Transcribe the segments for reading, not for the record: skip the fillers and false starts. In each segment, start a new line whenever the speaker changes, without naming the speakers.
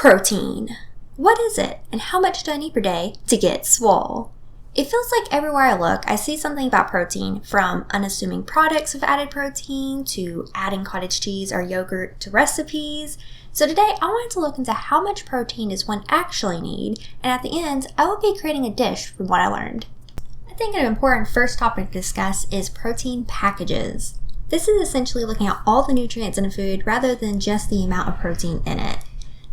Protein. What is it, and how much do I need per day to get swole? It feels like everywhere I look, I see something about protein, from unassuming products with added protein to adding cottage cheese or yogurt to recipes. So today I wanted to look into how much protein does one actually need, and at the end, I will be creating a dish from what I learned. I think an important first topic to discuss is protein packages. This is essentially looking at all the nutrients in a food rather than just the amount of protein in it.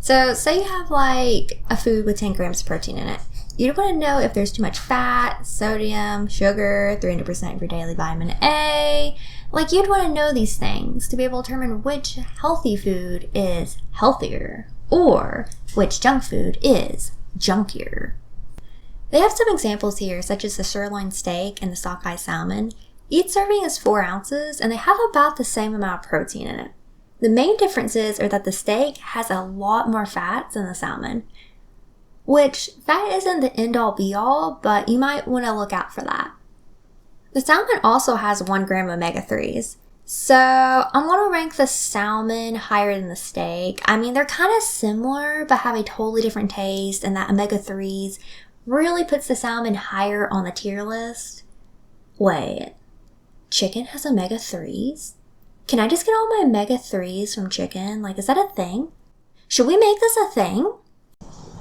So say you have like a food with 10 grams of protein in it. You'd want to know if there's too much fat, sodium, sugar, 300% of your daily vitamin A. Like, you'd want to know these things to be able to determine which healthy food is healthier or which junk food is junkier. They have some examples here, such as the sirloin steak and the sockeye salmon. Each serving is 4 ounces and they have about the same amount of protein in it. The main differences are that the steak has a lot more fats than the salmon, which fat isn't the end-all be-all, but you might want to look out for that. The salmon also has 1 gram of omega-3s, so I'm going to rank the salmon higher than the steak. I mean, they're kind of similar, but have a totally different taste, and that omega-3s really puts the salmon higher on the tier list. Wait, chicken has omega-3s? Can I just get all my omega-3s from chicken? Like, is that a thing? Should we make this a thing?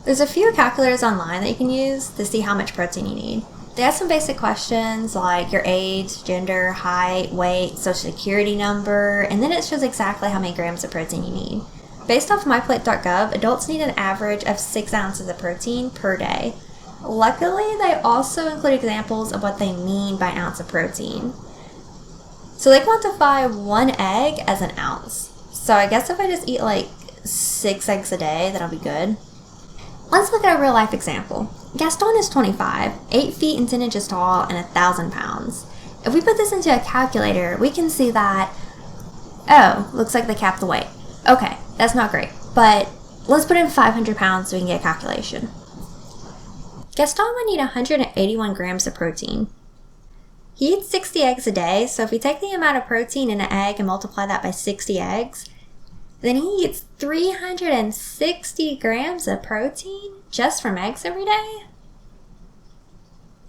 There's a few calculators online that you can use to see how much protein you need. They ask some basic questions like your age, gender, height, weight, social security number, and then it shows exactly how many grams of protein you need. Based off myplate.gov, adults need an average of 6 ounces of protein per day. Luckily, they also include examples of what they mean by ounce of protein. So they quantify 1 egg as an ounce. So I guess if I just eat like 6 eggs a day, that'll be good. Let's look at a real life example. Gaston is 25, 8 feet and 10 inches tall, and 1,000 pounds. If we put this into a calculator, we can see that, oh, looks like they capped the weight. Okay, that's not great, but let's put in 500 pounds so we can get a calculation. Gaston would need 181 grams of protein. He eats 60 eggs a day, so if we take the amount of protein in an egg and multiply that by 60 eggs, then he eats 360 grams of protein just from eggs every day?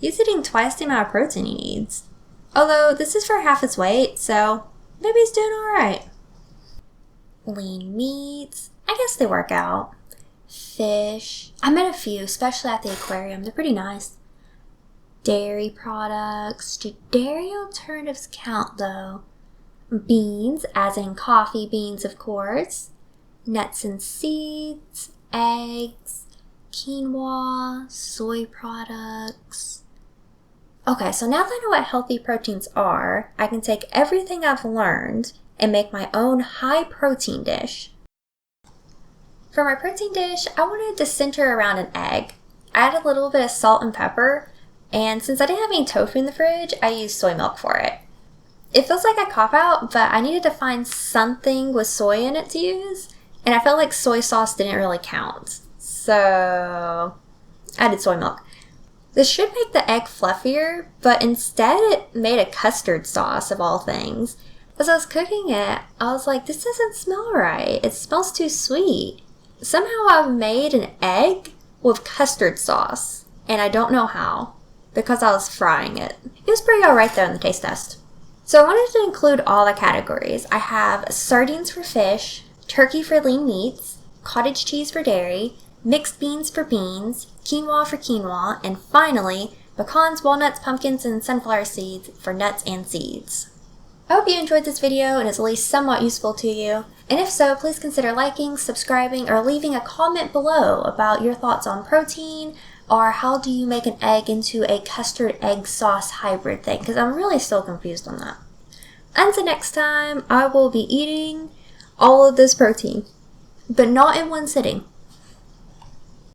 He's eating twice the amount of protein he needs. Although this is for half his weight, so maybe he's doing alright. Lean meats, I guess they work out. Fish, I met a few, especially at the aquarium. They're pretty nice. Dairy products. Do dairy alternatives count though? Beans, as in coffee beans, of course. Nuts and seeds, eggs, quinoa, soy products. Okay, so now that I know what healthy proteins are, I can take everything I've learned and make my own high protein dish. For my protein dish, I wanted to center around an egg. I added a little bit of salt and pepper, and since I didn't have any tofu in the fridge, I used soy milk for it. It feels like a cop-out, but I needed to find something with soy in it to use, and I felt like soy sauce didn't really count. So I added soy milk. This should make the egg fluffier, but instead it made a custard sauce of all things. As I was cooking it, I was like, this doesn't smell right. It smells too sweet. Somehow I've made an egg with custard sauce, and I don't know how, because I was frying it. It was pretty alright though in the taste test. So I wanted to include all the categories. I have sardines for fish, turkey for lean meats, cottage cheese for dairy, mixed beans for beans, quinoa for quinoa, and finally, pecans, walnuts, pumpkins, and sunflower seeds for nuts and seeds. I hope you enjoyed this video and is at least somewhat useful to you. And if so, please consider liking, subscribing, or leaving a comment below about your thoughts on protein, or how do you make an egg into a custard egg sauce hybrid thing, because I'm really still confused on that. Until next time, I will be eating all of this protein, but not in one sitting.